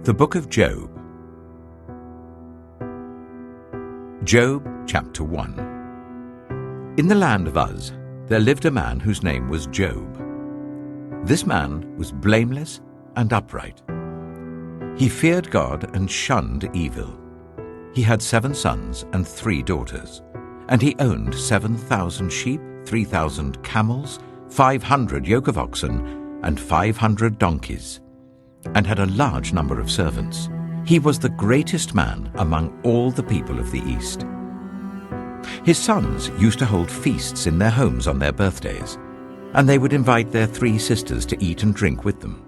The Book of Job. Job, chapter 1. In the land of Uz, there lived a man whose name was Job. This man was blameless and upright. He feared God and shunned evil. He had 7 sons and 3 daughters, and he owned 7,000 sheep, 3,000 camels, 500 yoke of oxen, and 500 donkeys, and had a large number of servants. He was the greatest man among all the people of the East. His sons used to hold feasts in their homes on their birthdays, and they would invite their 3 sisters to eat and drink with them.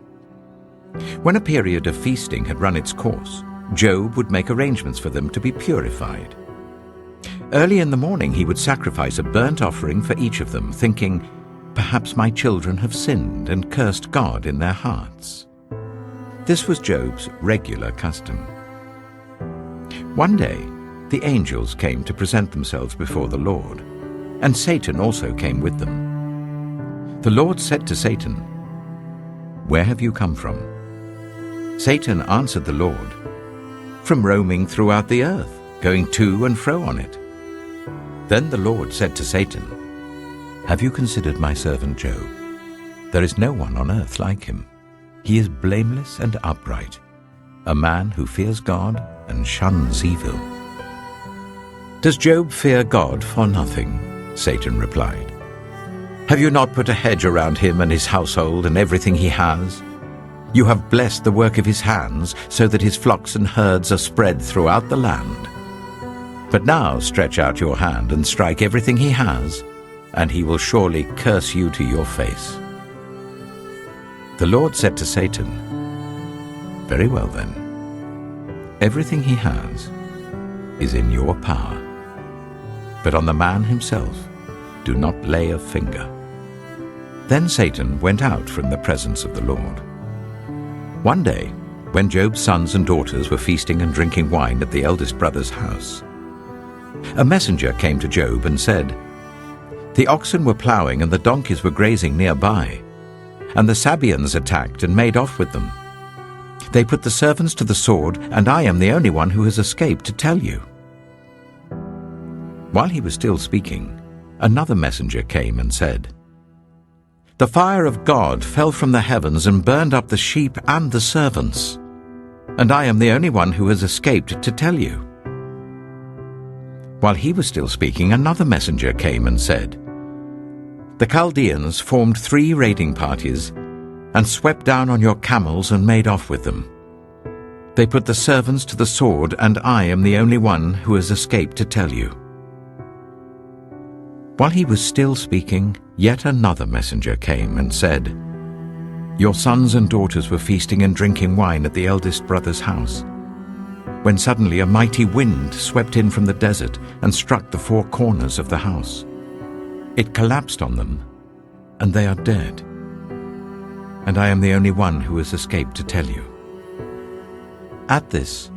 When a period of feasting had run its course, Job would make arrangements for them to be purified. Early in the morning he would sacrifice a burnt offering for each of them, thinking, "Perhaps my children have sinned and cursed God in their hearts." This was Job's regular custom. One day, the angels came to present themselves before the Lord, and Satan also came with them. The Lord said to Satan, "Where have you come from?" Satan answered the Lord, "From roaming throughout the earth, going to and fro on it." Then the Lord said to Satan, "Have you considered my servant Job? There is no one on earth like him. He is blameless and upright, a man who fears God and shuns evil." "Does Job fear God for nothing?" Satan replied. "Have you not put a hedge around him and his household and everything he has? You have blessed the work of his hands, so that his flocks and herds are spread throughout the land. But now stretch out your hand and strike everything he has, and he will surely curse you to your face." The Lord said to Satan, "Very well then. Everything he has is in your power. But on the man himself, do not lay a finger." Then Satan went out from the presence of the Lord. One day, when Job's sons and daughters were feasting and drinking wine at the eldest brother's house, a messenger came to Job and said, "The oxen were plowing and the donkeys were grazing nearby, and the Sabaeans attacked and made off with them. They put the servants to the sword, and I am the only one who has escaped to tell you." While he was still speaking, another messenger came and said, "The fire of God fell from the heavens and burned up the sheep and the servants, and I am the only one who has escaped to tell you." While he was still speaking, another messenger came and said, "The Chaldeans formed 3 raiding parties and swept down on your camels and made off with them. They put the servants to the sword, and I am the only one who has escaped to tell you." While he was still speaking, yet another messenger came and said, "Your sons and daughters were feasting and drinking wine at the eldest brother's house, when suddenly a mighty wind swept in from the desert and struck the 4 corners of the house. It collapsed on them, and they are dead. And I am the only one who has escaped to tell you." At this,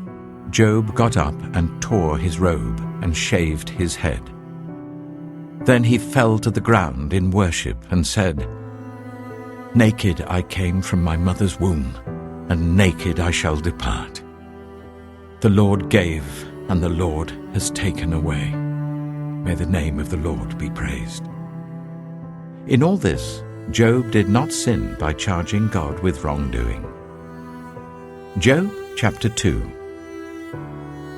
Job got up and tore his robe and shaved his head. Then he fell to the ground in worship and said, "Naked I came from my mother's womb, and naked I shall depart. The Lord gave, and the Lord has taken away. May the name of the Lord be praised." In all this, Job did not sin by charging God with wrongdoing. Job, chapter 2.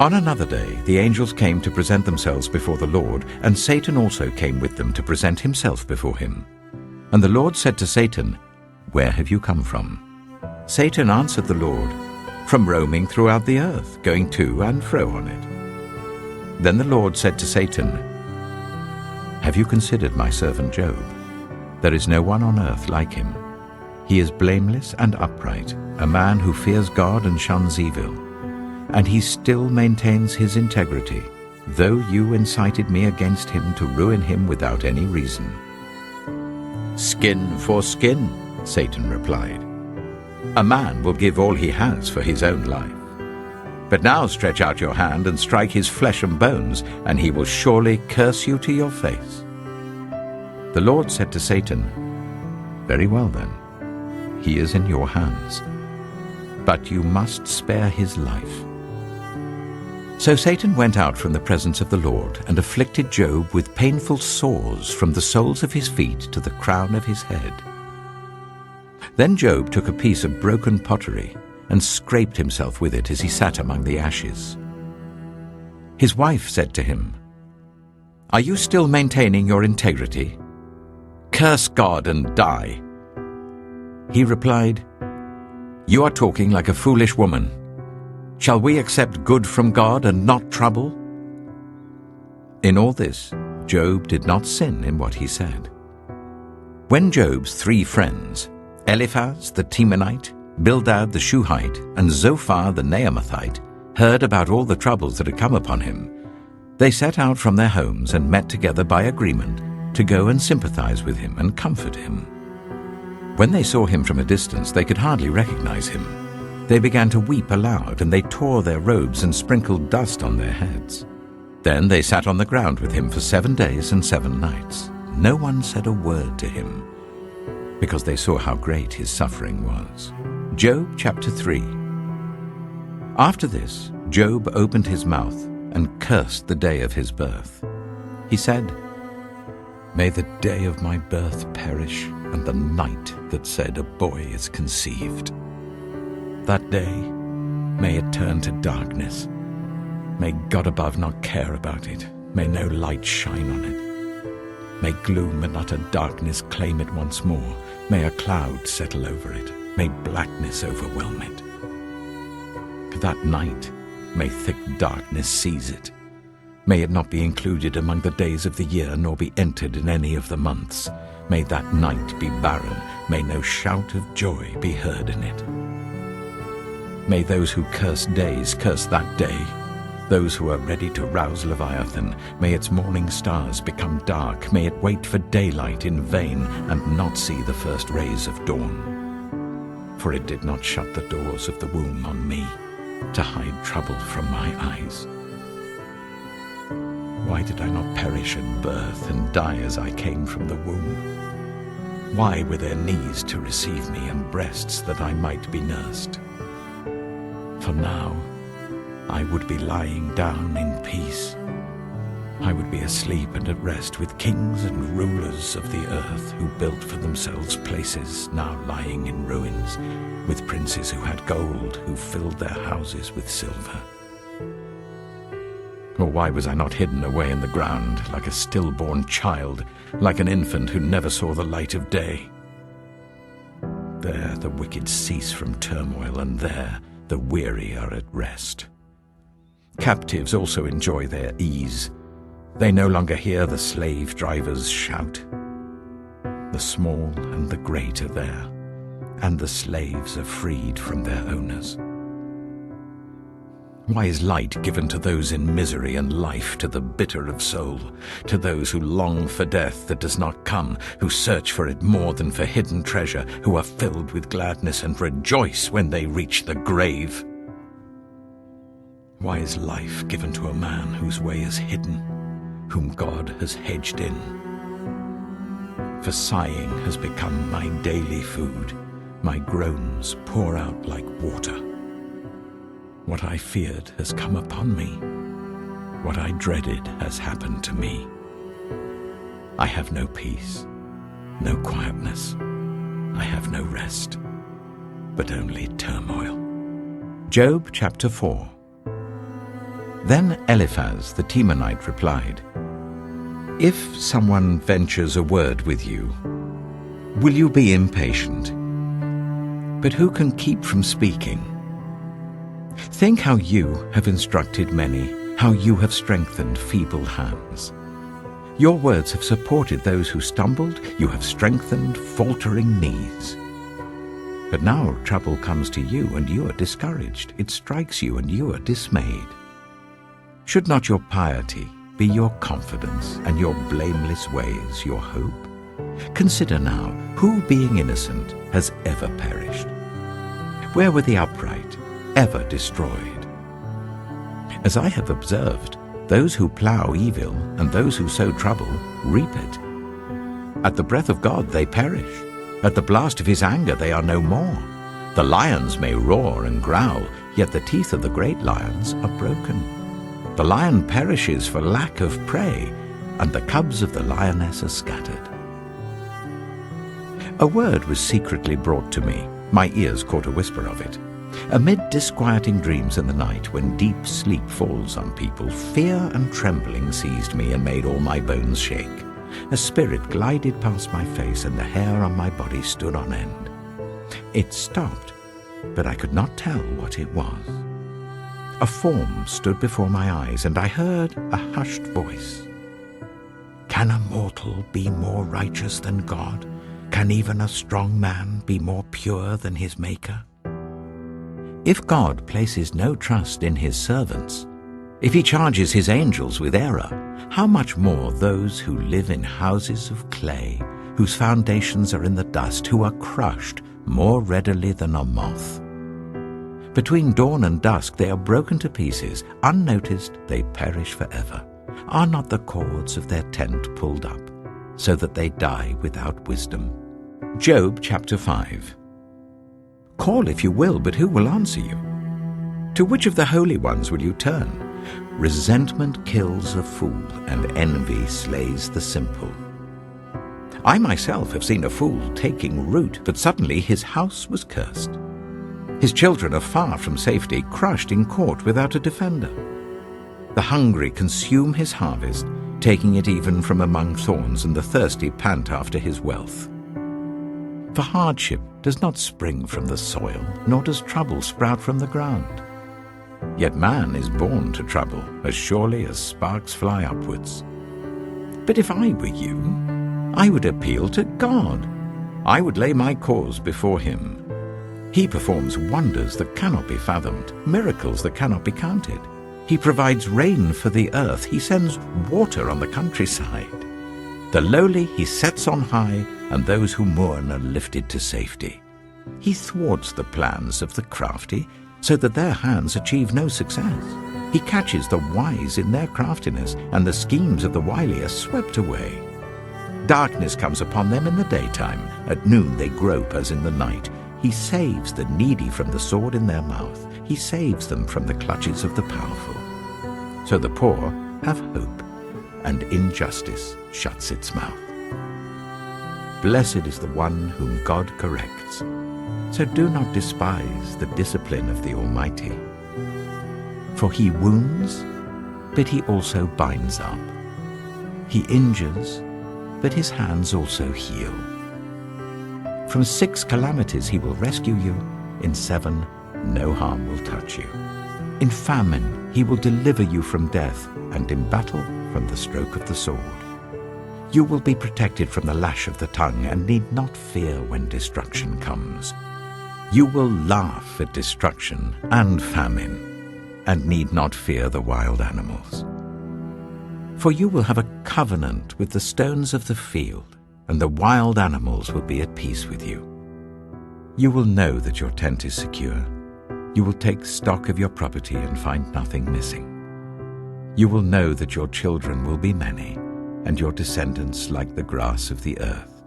On another day, the angels came to present themselves before the Lord, and Satan also came with them to present himself before him. And the Lord said to Satan, "Where have you come from?" Satan answered the Lord, "From roaming throughout the earth, going to and fro on it." Then the Lord said to Satan, "Have you considered my servant Job? There is no one on earth like him. He is blameless and upright, a man who fears God and shuns evil. And he still maintains his integrity, though you incited me against him to ruin him without any reason." "Skin for skin," Satan replied. "A man will give all he has for his own life. But now stretch out your hand and strike his flesh and bones, and he will surely curse you to your face." The Lord said to Satan, "Very well then, he is in your hands. but you must spare his life." So Satan went out from the presence of the Lord and afflicted Job with painful sores from the soles of his feet to the crown of his head. Then Job took a piece of broken pottery and scraped himself with it as he sat among the ashes. His wife said to him, "Are you still maintaining your integrity? Curse God and die." He replied, "You are talking like a foolish woman. Shall we accept good from God and not trouble?" In all this, Job did not sin in what he said. When Job's 3 friends, Eliphaz the Temanite, Bildad the Shuhite, and Zophar the Naamathite, heard about all the troubles that had come upon him, they set out from their homes and met together by agreement to go and sympathize with him and comfort him. When they saw him from a distance, they could hardly recognize him. They began to weep aloud, and they tore their robes and sprinkled dust on their heads. Then they sat on the ground with him for 7 days and 7 nights. No one said a word to him, because they saw how great his suffering was. Job chapter 3. After this, Job opened his mouth and cursed the day of his birth. He said, "May the day of my birth perish, and the night that said a boy is conceived. That day, may it turn to darkness. May God above not care about it. May no light shine on it. May gloom and utter darkness claim it once more. May a cloud settle over it. May blackness overwhelm it. That night, may thick darkness seize it. May it not be included among the days of the year, nor be entered in any of the months. May that night be barren. May no shout of joy be heard in it. May those who curse days curse that day. Those who are ready to rouse Leviathan, may its morning stars become dark. May it wait for daylight in vain and not see the first rays of dawn. For it did not shut the doors of the womb on me, to hide trouble from my eyes. Why did I not perish at birth and die as I came from the womb? Why were there knees to receive me and breasts that I might be nursed? For now I would be lying down in peace. I would be asleep and at rest with kings and rulers of the earth who built for themselves places now lying in ruins, with princes who had gold, who filled their houses with silver. Or why was I not hidden away in the ground like a stillborn child, like an infant who never saw the light of day? There the wicked cease from turmoil, and there the weary are at rest. Captives also enjoy their ease. They no longer hear the slave drivers shout. The small and the great are there, and the slaves are freed from their owners. Why is light given to those in misery, and life to the bitter of soul, to those who long for death that does not come, who search for it more than for hidden treasure, who are filled with gladness and rejoice when they reach the grave? Why is life given to a man whose way is hidden, whom God has hedged in? For sighing has become my daily food, my groans pour out like water. What I feared has come upon me. What I dreaded has happened to me. I have no peace, no quietness. I have no rest, but only turmoil. Job chapter 4. Then Eliphaz the Temanite replied, "If someone ventures a word with you, will you be impatient? But who can keep from speaking? Think how you have instructed many, how you have strengthened feeble hands. Your words have supported those who stumbled, you have strengthened faltering knees. But now trouble comes to you, and you are discouraged. It strikes you, and you are dismayed. Should not your piety be your confidence, and your blameless ways your hope? Consider now, who being innocent has ever perished? Where were the upright ever destroyed? As I have observed, those who plough evil and those who sow trouble reap it. At the breath of God they perish. At the blast of his anger they are no more. The lions may roar and growl, yet the teeth of the great lions are broken. The lion perishes for lack of prey, and the cubs of the lioness are scattered. A word was secretly brought to me. My ears caught a whisper of it. Amid disquieting dreams in the night, when deep sleep falls on people, fear and trembling seized me and made all my bones shake. A spirit glided past my face, and the hair on my body stood on end. It stopped, but I could not tell what it was. A form stood before my eyes, and I heard a hushed voice. Can a mortal be more righteous than God? Can even a strong man be more pure than his Maker? If God places no trust in his servants, if he charges his angels with error, how much more those who live in houses of clay, whose foundations are in the dust, who are crushed more readily than a moth? Between dawn and dusk they are broken to pieces. Unnoticed they perish forever. Are not the cords of their tent pulled up, so that they die without wisdom? Job chapter 5. Call if you will, but who will answer you? To which of the holy ones will you turn? Resentment kills a fool, and envy slays the simple. I myself have seen a fool taking root, but suddenly his house was cursed. His children are far from safety, crushed in court without a defender. The hungry consume his harvest, taking it even from among thorns, and the thirsty pant after his wealth. For hardship does not spring from the soil, nor does trouble sprout from the ground. Yet man is born to trouble, as surely as sparks fly upwards. But if I were you, I would appeal to God. I would lay my cause before him. He performs wonders that cannot be fathomed, miracles that cannot be counted. He provides rain for the earth. He sends water on the countryside. The lowly he sets on high, and those who mourn are lifted to safety. He thwarts the plans of the crafty, so that their hands achieve no success. He catches the wise in their craftiness, and the schemes of the wily are swept away. Darkness comes upon them in the daytime. At noon they grope as in the night. He saves the needy from the sword in their mouth. He saves them from the clutches of the powerful. So the poor have hope, and injustice shuts its mouth. Blessed is the one whom God corrects. So do not despise the discipline of the Almighty. For he wounds, but he also binds up. He injures, but his hands also heal. From 6 calamities he will rescue you. In 7, no harm will touch you. In famine he will deliver you from death, and in battle from the stroke of the sword. You will be protected from the lash of the tongue, and need not fear when destruction comes. You will laugh at destruction and famine, and need not fear the wild animals. For you will have a covenant with the stones of the field, and the wild animals will be at peace with you. You will know that your tent is secure. You will take stock of your property and find nothing missing. You will know that your children will be many, and your descendants like the grass of the earth.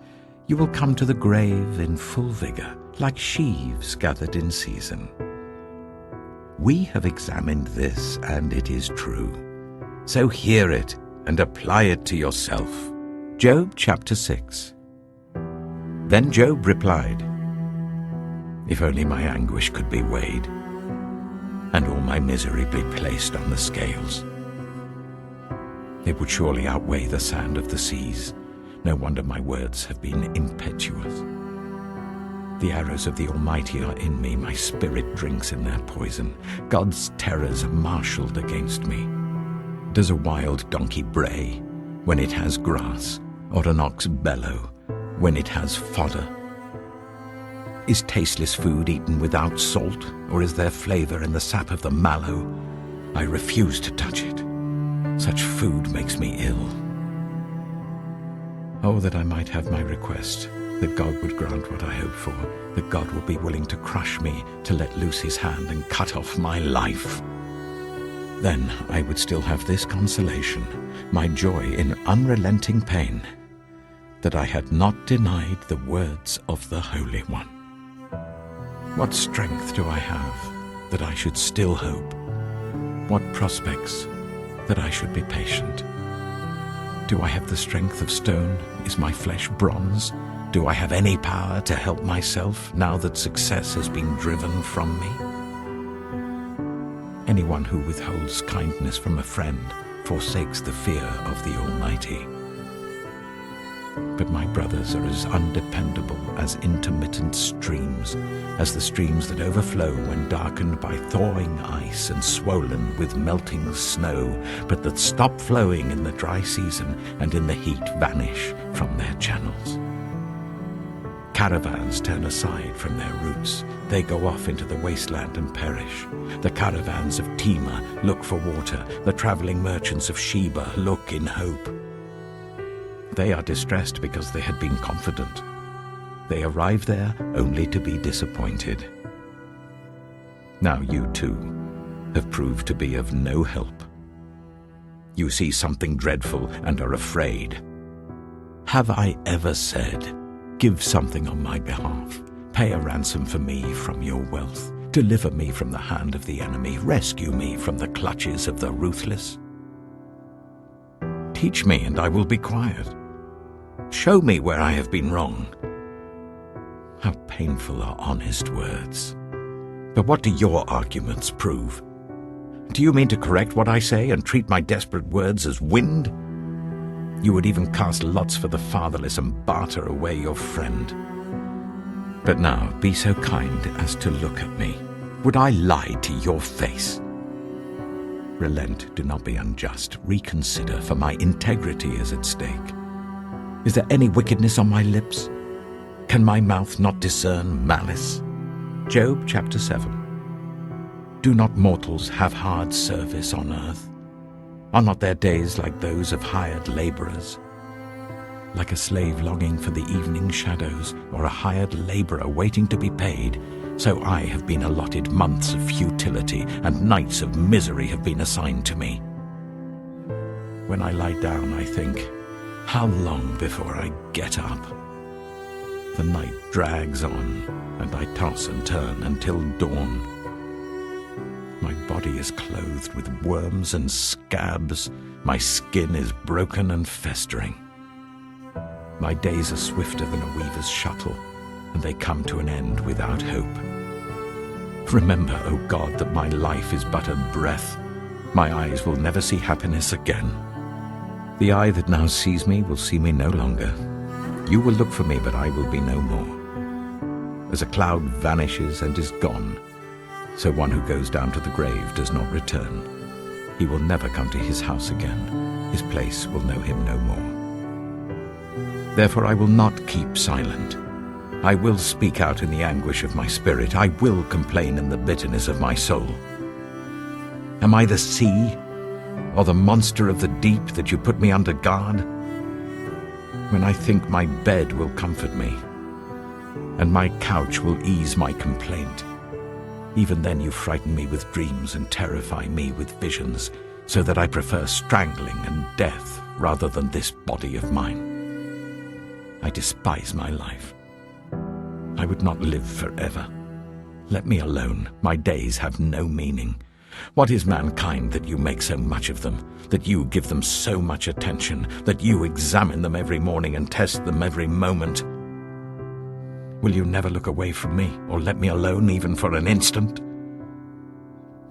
You will come to the grave in full vigor, like sheaves gathered in season. We have examined this, and it is true. So hear it and apply it to yourself. Job chapter 6. Then Job replied, If only my anguish could be weighed, and all my misery be placed on the scales. It would surely outweigh the sand of the seas. No wonder my words have been impetuous. The arrows of the Almighty are in me. My spirit drinks in their poison. God's terrors are marshaled against me. Does a wild donkey bray when it has grass, or an ox bellow when it has fodder? Is tasteless food eaten without salt, or is there flavor in the sap of the mallow? I refuse to touch it. Such food makes me ill. Oh, that I might have my request, that God would grant what I hope for, that God would be willing to crush me, to let loose his hand and cut off my life. Then I would still have this consolation, my joy in unrelenting pain, that I had not denied the words of the Holy One. What strength do I have that I should still hope? What prospects that I should be patient? Do I have the strength of stone? Is my flesh bronze? Do I have any power to help myself now that success has been driven from me? Anyone who withholds kindness from a friend forsakes the fear of the Almighty. But my brothers are as undependable as intermittent streams, as the streams that overflow when darkened by thawing ice and swollen with melting snow, but that stop flowing in the dry season and in the heat vanish from their channels. Caravans turn aside from their routes. They go off into the wasteland and perish. The caravans of Tema look for water. The traveling merchants of Sheba look in hope. They are distressed because they had been confident. They arrive there only to be disappointed. Now you too have proved to be of no help. You see something dreadful and are afraid. Have I ever said, "Give something on my behalf, pay a ransom for me from your wealth, deliver me from the hand of the enemy, rescue me from the clutches of the ruthless"? Teach me and I will be quiet. Show me where I have been wrong. How painful are honest words. But what do your arguments prove? Do you mean to correct what I say and treat my desperate words as wind? You would even cast lots for the fatherless and barter away your friend. But now be so kind as to look at me. Would I lie to your face? Relent, do not be unjust. Reconsider, for my integrity is at stake. Is there any wickedness on my lips? Can my mouth not discern malice? Job chapter 7. Do not mortals have hard service on earth? Are not their days like those of hired laborers? Like a slave longing for the evening shadows, or a hired laborer waiting to be paid, so I have been allotted months of futility, and nights of misery have been assigned to me. When I lie down, I think, how long before I get up? The night drags on, and I toss and turn until dawn. My body is clothed with worms and scabs. My skin is broken and festering. My days are swifter than a weaver's shuttle, and they come to an end without hope. Remember, O God, that my life is but a breath. My eyes will never see happiness again. The eye that now sees me will see me no longer. You will look for me, but I will be no more. As a cloud vanishes and is gone, so one who goes down to the grave does not return. He will never come to his house again. His place will know him no more. Therefore I will not keep silent. I will speak out in the anguish of my spirit. I will complain in the bitterness of my soul. Am I the sea, or the monster of the deep that you put me under guard? When I think my bed will comfort me, and my couch will ease my complaint, even then you frighten me with dreams and terrify me with visions, so that I prefer strangling and death rather than this body of mine. I despise my life. I would not live forever. Let me alone. My days have no meaning. What is mankind that you make so much of them, that you give them so much attention, that you examine them every morning and test them every moment? Will you never look away from me, or let me alone even for an instant?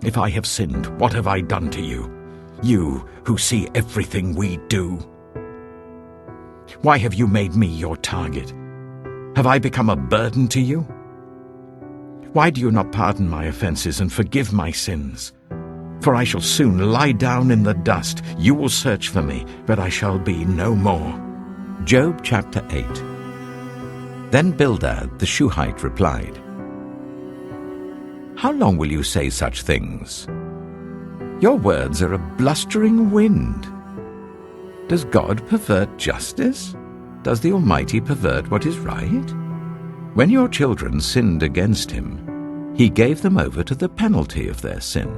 If I have sinned, what have I done to you? You who see everything we do. Why have you made me your target? Have I become a burden to you? Why do you not pardon my offenses and forgive my sins? For I shall soon lie down in the dust. You will search for me, but I shall be no more. Job chapter 8. Then Bildad the Shuhite replied, How long will you say such things? Your words are a blustering wind. Does God pervert justice? Does the Almighty pervert what is right? When your children sinned against him, he gave them over to the penalty of their sin.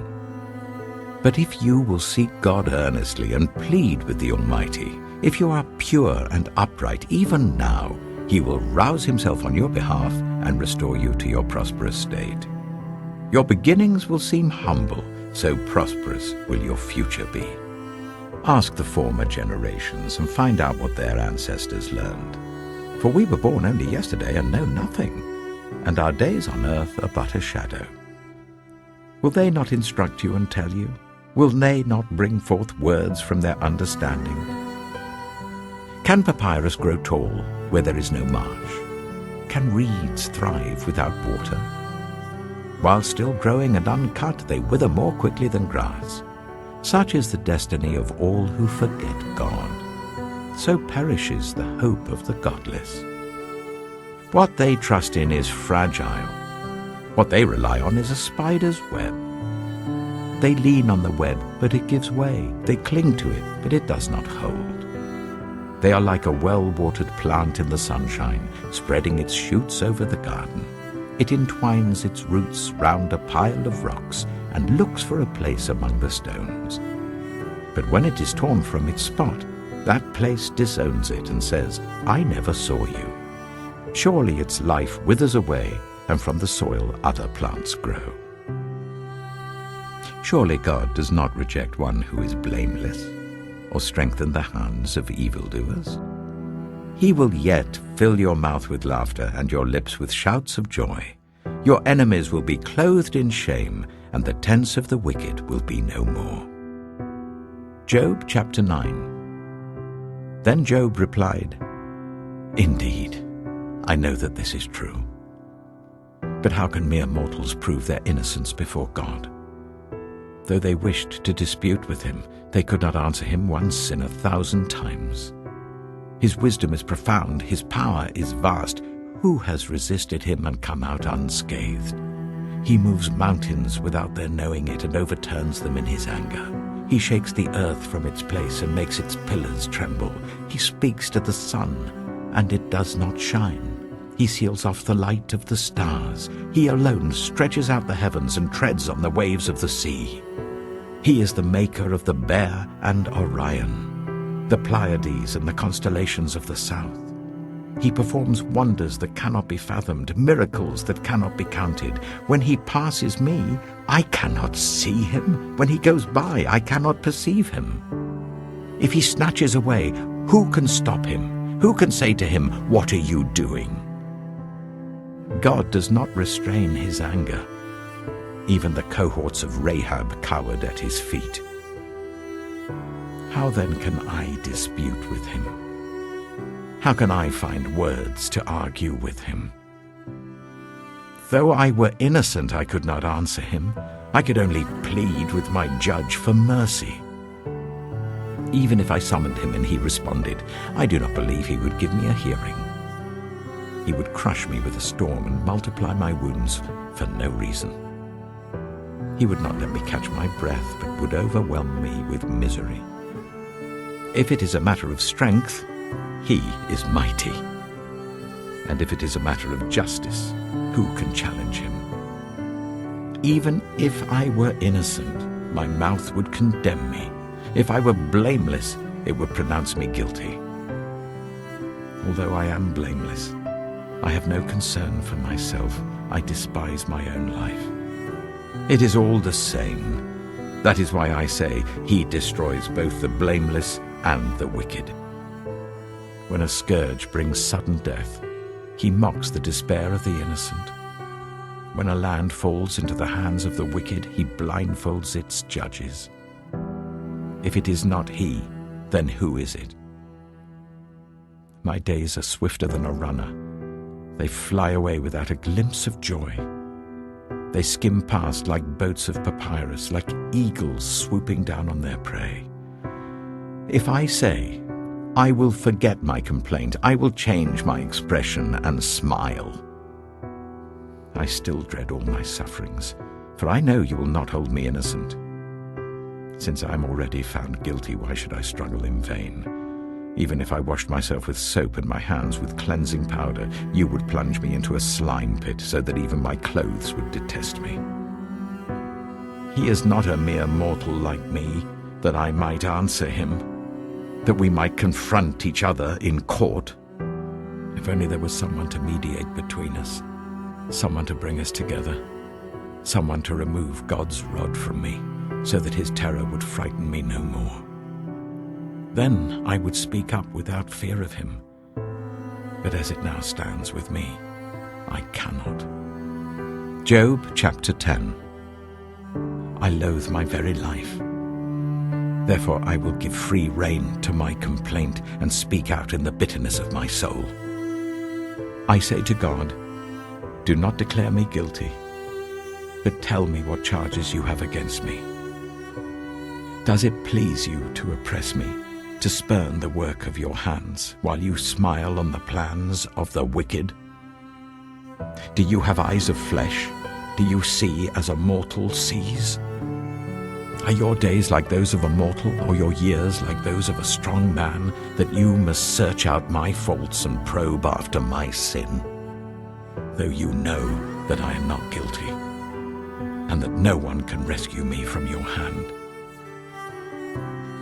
But if you will seek God earnestly and plead with the Almighty, if you are pure and upright even now, he will rouse himself on your behalf and restore you to your prosperous state. Your beginnings will seem humble, so prosperous will your future be. Ask the former generations and find out what their ancestors learned. For we were born only yesterday and know nothing, and our days on earth are but a shadow. Will they not instruct you and tell you? Will they not bring forth words from their understanding? Can papyrus grow tall where there is no marsh? Can reeds thrive without water? While still growing and uncut, they wither more quickly than grass. Such is the destiny of all who forget God. So perishes the hope of the godless. What they trust in is fragile. What they rely on is a spider's web. They lean on the web, but it gives way. They cling to it, but it does not hold. They are like a well-watered plant in the sunshine, spreading its shoots over the garden. It entwines its roots round a pile of rocks and looks for a place among the stones. But when it is torn from its spot, that place disowns it and says, "I never saw you." Surely its life withers away, and from the soil other plants grow. Surely God does not reject one who is blameless, or strengthen the hands of evildoers. He will yet fill your mouth with laughter and your lips with shouts of joy. Your enemies will be clothed in shame, and the tents of the wicked will be no more. Job chapter 9. Then Job replied, "Indeed, I know that this is true. But how can mere mortals prove their innocence before God? Though they wished to dispute with him, they could not answer him one sin 1,000 times. His wisdom is profound, his power is vast. Who has resisted him and come out unscathed? He moves mountains without their knowing it and overturns them in his anger. He shakes the earth from its place and makes its pillars tremble. He speaks to the sun, and it does not shine. He seals off the light of the stars. He alone stretches out the heavens and treads on the waves of the sea. He is the maker of the Bear and Orion, the Pleiades and the constellations of the south. He performs wonders that cannot be fathomed, miracles that cannot be counted. When he passes me, I cannot see him. When he goes by, I cannot perceive him. If he snatches away, who can stop him? Who can say to him, "What are you doing?" God does not restrain his anger. Even the cohorts of Rahab cowered at his feet. How then can I dispute with him? How can I find words to argue with him? Though I were innocent, I could not answer him. I could only plead with my judge for mercy. Even if I summoned him and he responded, I do not believe he would give me a hearing. He would crush me with a storm and multiply my wounds for no reason. He would not let me catch my breath, but would overwhelm me with misery. If it is a matter of strength, he is mighty. And if it is a matter of justice, who can challenge him? Even if I were innocent, my mouth would condemn me. If I were blameless, it would pronounce me guilty. Although I am blameless, I have no concern for myself. I despise my own life. It is all the same. That is why I say, he destroys both the blameless and the wicked. When a scourge brings sudden death, he mocks the despair of the innocent. When a land falls into the hands of the wicked, he blindfolds its judges. If it is not he, then who is it? My days are swifter than a runner. They fly away without a glimpse of joy. They skim past like boats of papyrus, like eagles swooping down on their prey. If I say, I will forget my complaint, I will change my expression and smile, I still dread all my sufferings, for I know you will not hold me innocent. Since I am already found guilty, why should I struggle in vain? Even if I washed myself with soap and my hands with cleansing powder, you would plunge me into a slime pit so that even my clothes would detest me. He is not a mere mortal like me, that I might answer him, that we might confront each other in court. If only there was someone to mediate between us. someone to bring us together, someone to remove God's rod from me, so that his terror would frighten me no more. Then I would speak up without fear of him. But as it now stands with me, I cannot. Job chapter 10. I loathe my very life. Therefore I will give free rein to my complaint and speak out in the bitterness of my soul. I say to God, do not declare me guilty, but tell me what charges you have against me. Does it please you to oppress me, to spurn the work of your hands, while you smile on the plans of the wicked? Do you have eyes of flesh? Do you see as a mortal sees? Are your days like those of a mortal, or your years like those of a strong man, that you must search out my faults and probe after my sin? Though you know that I am not guilty, and that no one can rescue me from your hand.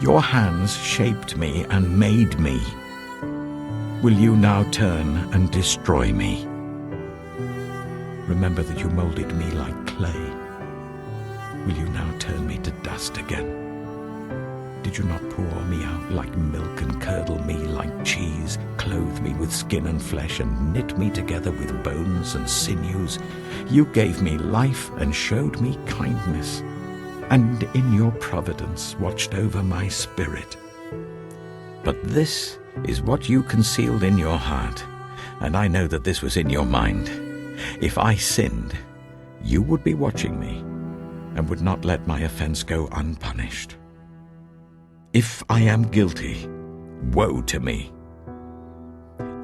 Your hands shaped me and made me. Will you now turn and destroy me? Remember that you molded me like clay. Will you now turn me to dust again? Did you not pour me out like milk and curdle me like cheese, clothe me with skin and flesh and knit me together with bones and sinews? You gave me life and showed me kindness, and in your providence watched over my spirit. But this is what you concealed in your heart, and I know that this was in your mind. If I sinned, you would be watching me, and would not let my offense go unpunished. If I am guilty, woe to me.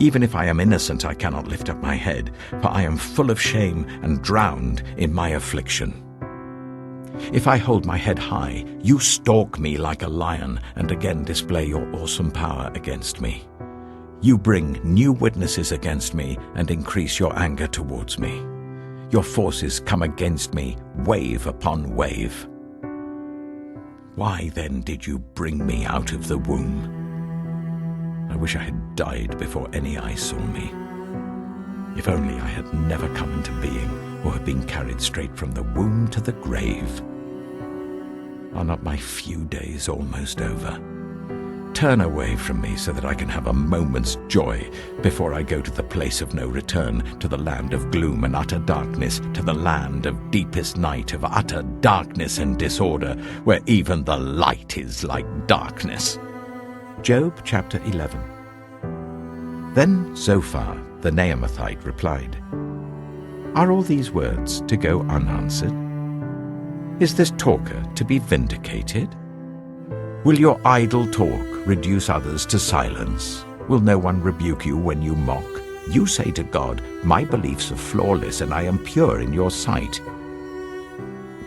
Even if I am innocent, I cannot lift up my head, for I am full of shame and drowned in my affliction. If I hold my head high, you stalk me like a lion and again display your awesome power against me. You bring new witnesses against me and increase your anger towards me. Your forces come against me, wave upon wave. Why then did you bring me out of the womb? I wish I had died before any eye saw me. If only I had never come into being, or had been carried straight from the womb to the grave. Are not my few days almost over? Turn away from me so that I can have a moment's joy before I go to the place of no return, to the land of gloom and utter darkness, to the land of deepest night, of utter darkness and disorder, where even the light is like darkness. Job chapter 11. Then Zophar the Naamathite replied, Are all these words to go unanswered? Is this talker to be vindicated? Will your idle talk reduce others to silence? Will no one rebuke you when you mock? You say to God, my beliefs are flawless and I am pure in your sight.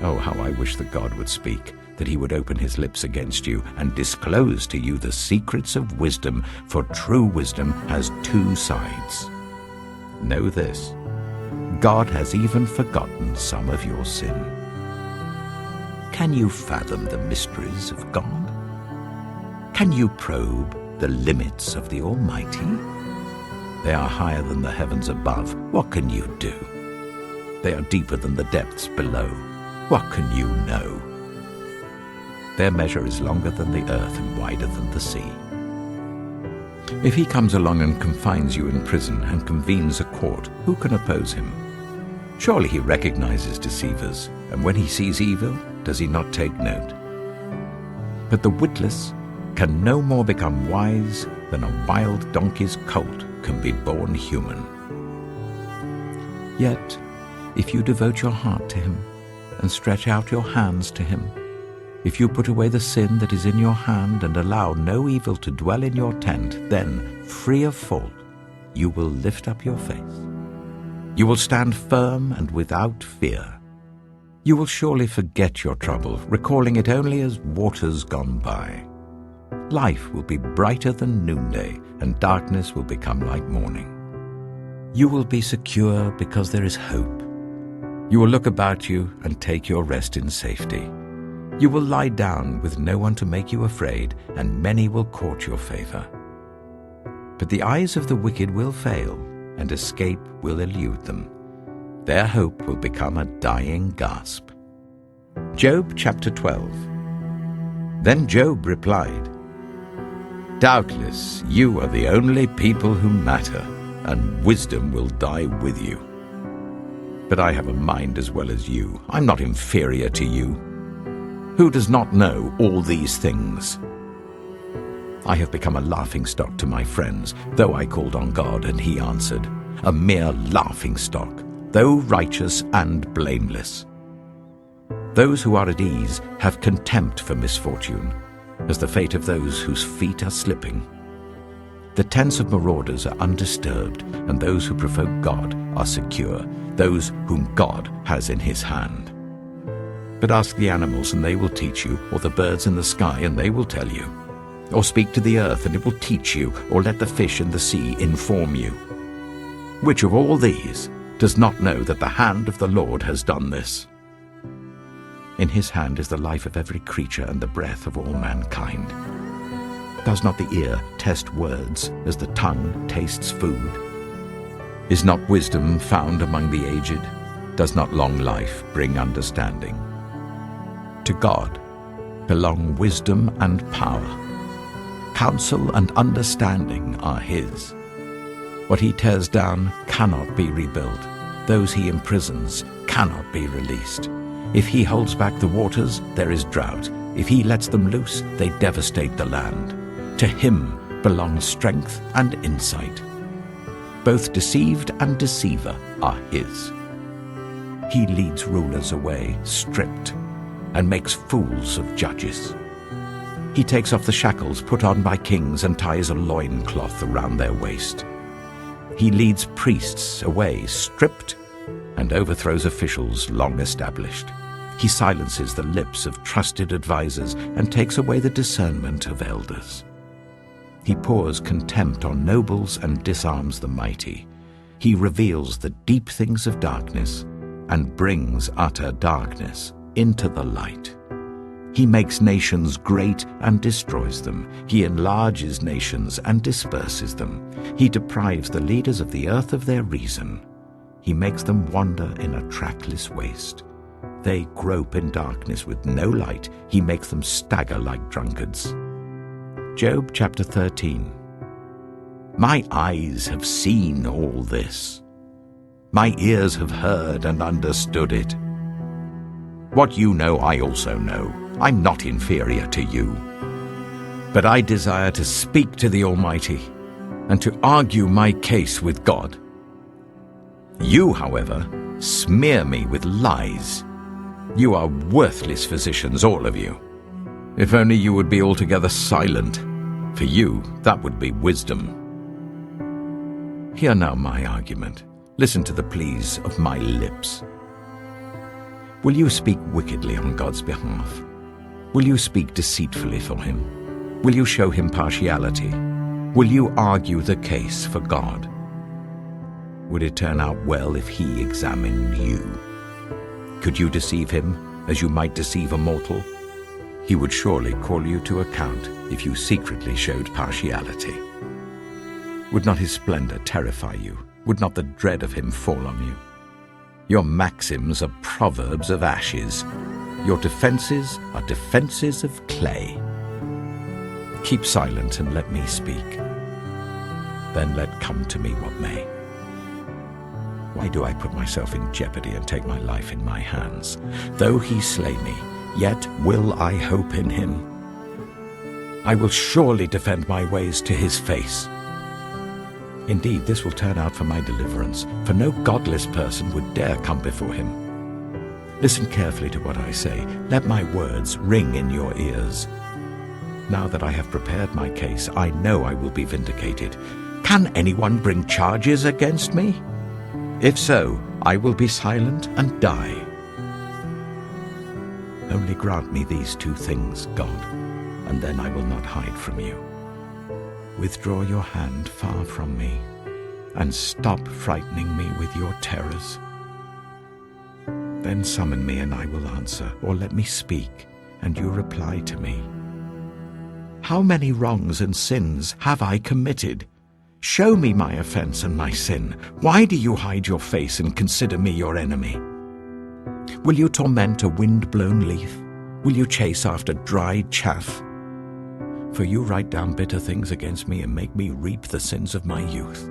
Oh, how I wish that God would speak, that he would open his lips against you and disclose to you the secrets of wisdom, for true wisdom has two sides. Know this, God has even forgotten some of your sin. Can you fathom the mysteries of God? Can you probe the limits of the Almighty? They are higher than the heavens above. What can you do? They are deeper than the depths below. What can you know? Their measure is longer than the earth and wider than the sea. If he comes along and confines you in prison and convenes a court, who can oppose him? Surely he recognizes deceivers, and when he sees evil, does he not take note? But the witless can no more become wise than a wild donkey's colt can be born human. Yet, if you devote your heart to him and stretch out your hands to him, if you put away the sin that is in your hand and allow no evil to dwell in your tent, then, free of fault, you will lift up your face. You will stand firm and without fear. You will surely forget your trouble, recalling it only as waters gone by. Life will be brighter than noonday, and darkness will become like morning. You will be secure because there is hope. You will look about you and take your rest in safety. You will lie down with no one to make you afraid, and many will court your favor. But the eyes of the wicked will fail, and escape will elude them. their hope will become a dying gasp. Job chapter 12. Then Job replied, "Doubtless you are the only people who matter, and wisdom will die with you. But I have a mind as well as you. I'm not inferior to you. Who does not know all these things? I have become a laughingstock to my friends, though I called on God and he answered, a mere laughingstock, though righteous and blameless. Those who are at ease have contempt for misfortune, as the fate of those whose feet are slipping. The tents of marauders are undisturbed, and those who provoke God are secure, those whom God has in his hand. But ask the animals, and they will teach you, or the birds in the sky, and they will tell you. Or speak to the earth, and it will teach you, or let the fish in the sea inform you. Which of all these does not know that the hand of the Lord has done this? In his hand is the life of every creature and the breath of all mankind. Does not the ear test words as the tongue tastes food? Is not wisdom found among the aged? Does not long life bring understanding? To God belong wisdom and power. Counsel and understanding are his. What he tears down cannot be rebuilt. Those he imprisons cannot be released. If he holds back the waters, there is drought. If he lets them loose, they devastate the land. To him belongs strength and insight. Both deceived and deceiver are his. He leads rulers away, stripped, and makes fools of judges. He takes off the shackles put on by kings and ties a loincloth around their waist. He leads priests away, stripped, and overthrows officials long established. He silences the lips of trusted advisers and takes away the discernment of elders. He pours contempt on nobles and disarms the mighty. He reveals the deep things of darkness and brings utter darkness into the light. He makes nations great and destroys them. He enlarges nations and disperses them. He deprives the leaders of the earth of their reason. He makes them wander in a trackless waste. They grope in darkness with no light. He makes them stagger like drunkards. Job chapter 13. My eyes have seen all this. My ears have heard and understood it. What you know, I also know. I'm not inferior to you. But I desire to speak to the Almighty and to argue my case with God. You, however, smear me with lies. You are worthless physicians, all of you. If only you would be altogether silent. For you, that would be wisdom. Hear now my argument. Listen to the pleas of my lips. Will you speak wickedly on God's behalf? Will you speak deceitfully for him? Will you show him partiality? Will you argue the case for God? Would it turn out well if he examined you? Could you deceive him as you might deceive a mortal? He would surely call you to account if you secretly showed partiality. Would not his splendor terrify you? Would not the dread of him fall on you? Your maxims are proverbs of ashes. Your defenses are defenses of clay. Keep silent and let me speak. Then let come to me what may. Why do I put myself in jeopardy and take my life in my hands? Though he slay me, yet will I hope in him. I will surely defend my ways to his face. Indeed, this will turn out for my deliverance, for no godless person would dare come before him. Listen carefully to what I say. Let my words ring in your ears. Now that I have prepared my case, I know I will be vindicated. Can anyone bring charges against me? If so, I will be silent and die. Only grant me these two things, God, and then I will not hide from you. Withdraw your hand far from me, and stop frightening me with your terrors. Then summon me, and I will answer, or let me speak, and you reply to me. How many wrongs and sins have I committed? Show me my offense and my sin. Why do you hide your face and consider me your enemy? Will you torment a wind-blown leaf? Will you chase after dry chaff? For you write down bitter things against me and make me reap the sins of my youth.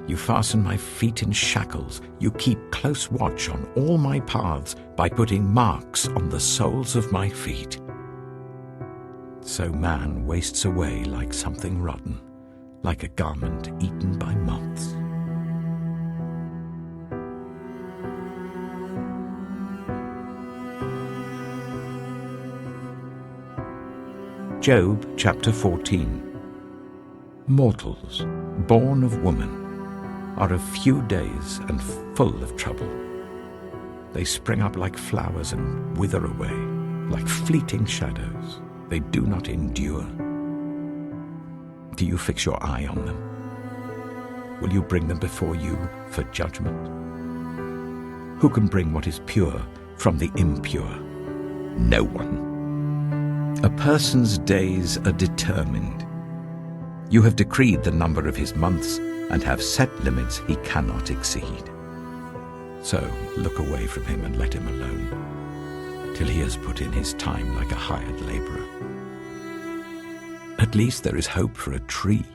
You fasten my feet in shackles. You keep close watch on all my paths by putting marks on the soles of my feet. So man wastes away like something rotten, like a garment eaten by moths. Job chapter 14. Mortals, born of woman, are of few days and full of trouble. They spring up like flowers and wither away, like fleeting shadows. They do not endure. Do you fix your eye on them? Will you bring them before you for judgment? Who can bring what is pure from the impure? No one. A person's days are determined. You have decreed the number of his months and have set limits he cannot exceed. So look away from him and let him alone, till he has put in his time like a hired laborer. At least there is hope for a tree.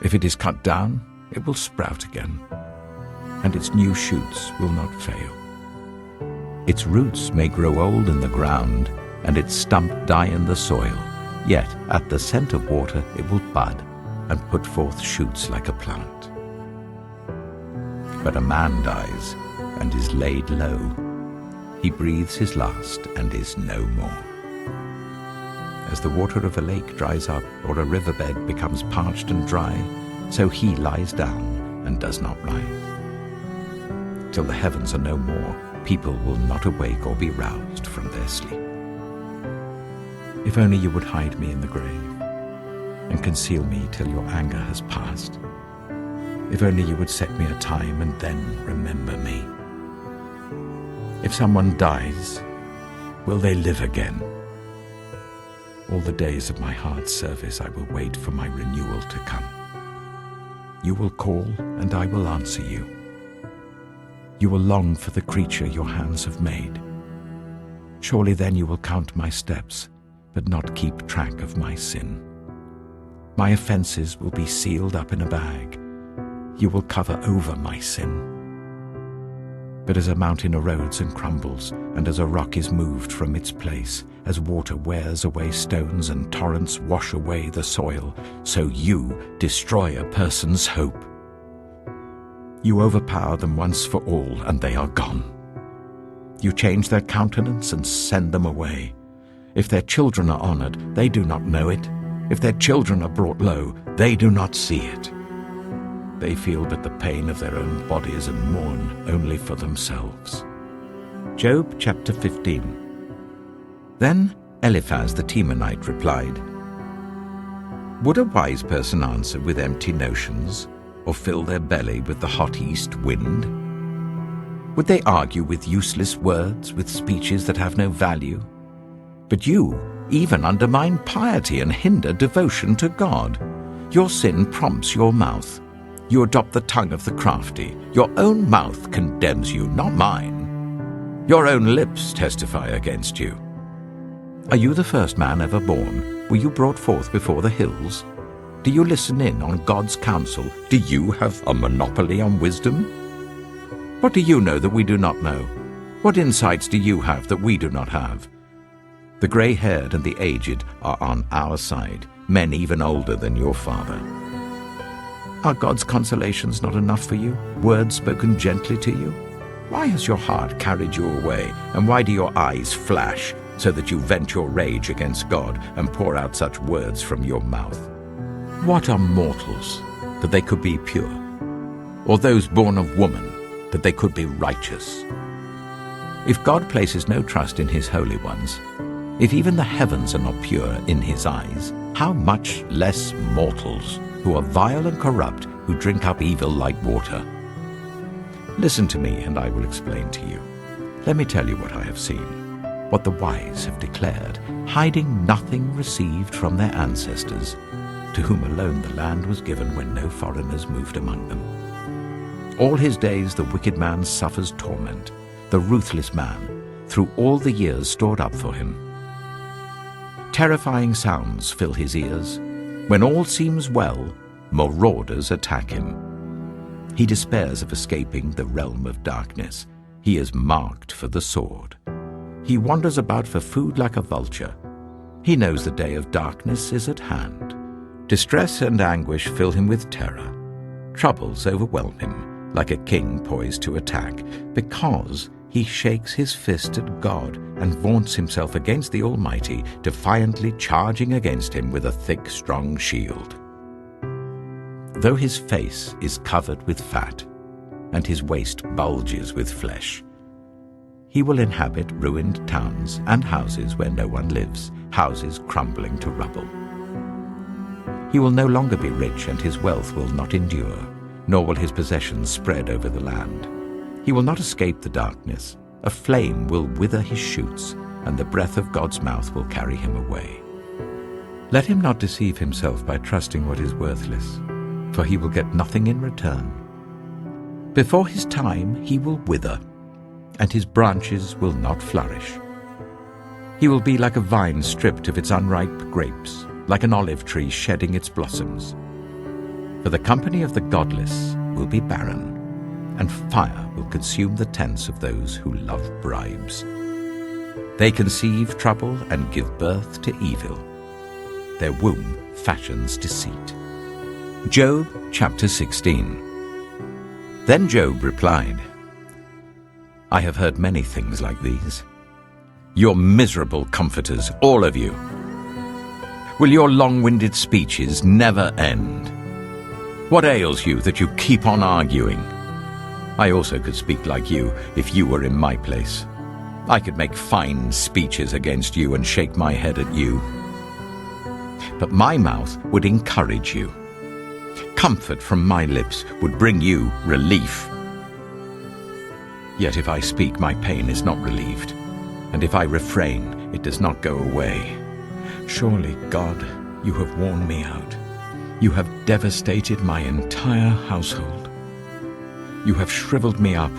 If it is cut down, it will sprout again, and its new shoots will not fail. Its roots may grow old in the ground, and its stump die in the soil, yet at the scent of water it will bud and put forth shoots like a plant. But a man dies and is laid low. He breathes his last and is no more. As the water of a lake dries up or a riverbed becomes parched and dry, so he lies down and does not rise. Till the heavens are no more, people will not awake or be roused from their sleep. If only you would hide me in the grave and conceal me till your anger has passed. If only you would set me a time and then remember me. If someone dies, will they live again? All the days of my hard service I will wait for my renewal to come. You will call and I will answer you. You will long for the creature your hands have made. Surely then you will count my steps, but not keep track of my sin. My offenses will be sealed up in a bag. You will cover over my sin. But as a mountain erodes and crumbles, and as a rock is moved from its place, as water wears away stones and torrents wash away the soil, so you destroy a person's hope. You overpower them once for all, and they are gone. You change their countenance and send them away. If their children are honored, they do not know it. If their children are brought low, they do not see it. They feel but the pain of their own bodies and mourn only for themselves. Job chapter 15. Then Eliphaz the Temanite replied, Would a wise person answer with empty notions, or fill their belly with the hot east wind? Would they argue with useless words, with speeches that have no value? But you even undermine piety and hinder devotion to God. Your sin prompts your mouth. You adopt the tongue of the crafty. Your own mouth condemns you, not mine. Your own lips testify against you. Are you the first man ever born? Were you brought forth before the hills? Do you listen in on God's counsel? Do you have a monopoly on wisdom? What do you know that we do not know? What insights do you have that we do not have? The gray-haired and the aged are on our side, men even older than your father. Are God's consolations not enough for you, words spoken gently to you? Why has your heart carried you away, and why do your eyes flash, so that you vent your rage against God and pour out such words from your mouth? What are mortals, that they could be pure? Or those born of woman, that they could be righteous? If God places no trust in his holy ones, if even the heavens are not pure in his eyes, how much less mortals, who are vile and corrupt, who drink up evil like water? Listen to me, and I will explain to you. Let me tell you what I have seen, what the wise have declared, hiding nothing received from their ancestors. to whom alone the land was given when no foreigners moved among them. All his days the wicked man suffers torment, the ruthless man, through all the years stored up for him. Terrifying sounds fill his ears. When all seems well, marauders attack him. He despairs of escaping the realm of darkness. He is marked for the sword. He wanders about for food like a vulture. He knows the day of darkness is at hand. Distress and anguish fill him with terror. Troubles overwhelm him, like a king poised to attack, because he shakes his fist at God and vaunts himself against the Almighty, defiantly charging against him with a thick, strong shield. Though his face is covered with fat, and his waist bulges with flesh, he will inhabit ruined towns and houses where no one lives, houses crumbling to rubble. He will no longer be rich, and his wealth will not endure, nor will his possessions spread over the land. He will not escape the darkness. A flame will wither his shoots, and the breath of God's mouth will carry him away. Let him not deceive himself by trusting what is worthless, for he will get nothing in return. Before his time he will wither, and his branches will not flourish. He will be like a vine stripped of its unripe grapes, like an olive tree shedding its blossoms. For the company of the godless will be barren, and fire will consume the tents of those who love bribes. They conceive trouble and give birth to evil. Their womb fashions deceit. Job chapter 16. Then Job replied, I have heard many things like these. You're miserable comforters, all of you. Will your long-winded speeches never end? What ails you that you keep on arguing? I also could speak like you if you were in my place. I could make fine speeches against you and shake my head at you. But my mouth would encourage you. Comfort from my lips would bring you relief. Yet if I speak, my pain is not relieved, and if I refrain, it does not go away. Surely, God, you have worn me out. You have devastated my entire household. You have shriveled me up,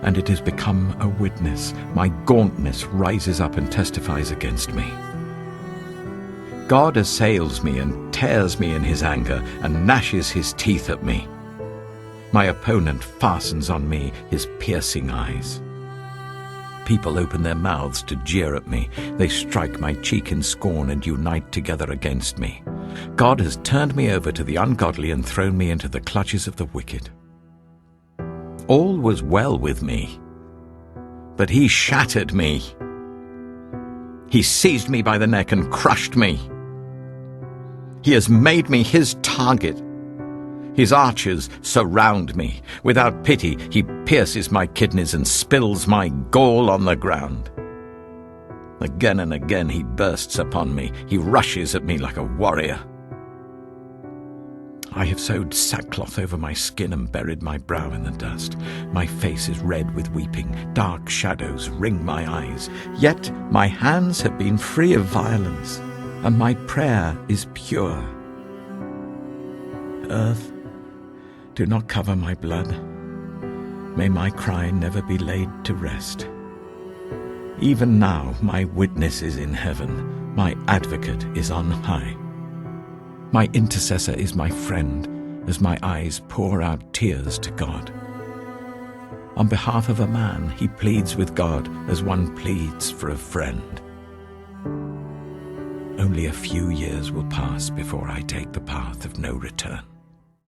and it has become a witness. My gauntness rises up and testifies against me. God assails me and tears me in his anger and gnashes his teeth at me. My opponent fastens on me his piercing eyes. People open their mouths to jeer at me. They strike my cheek in scorn and unite together against me. God has turned me over to the ungodly and thrown me into the clutches of the wicked. All was well with me, but he shattered me. He seized me by the neck and crushed me. He has made me his target. His archers surround me. Without pity, he pierces my kidneys and spills my gall on the ground. Again and again he bursts upon me. He rushes at me like a warrior. I have sewed sackcloth over my skin and buried my brow in the dust. My face is red with weeping. Dark shadows ring my eyes. Yet my hands have been free of violence, and my prayer is pure. Earth, do not cover my blood. May my cry never be laid to rest. Even now my witness is in heaven. My advocate is on high. My intercessor is my friend, as my eyes pour out tears to God. On behalf of a man, he pleads with God as one pleads for a friend. Only a few years will pass before I take the path of no return.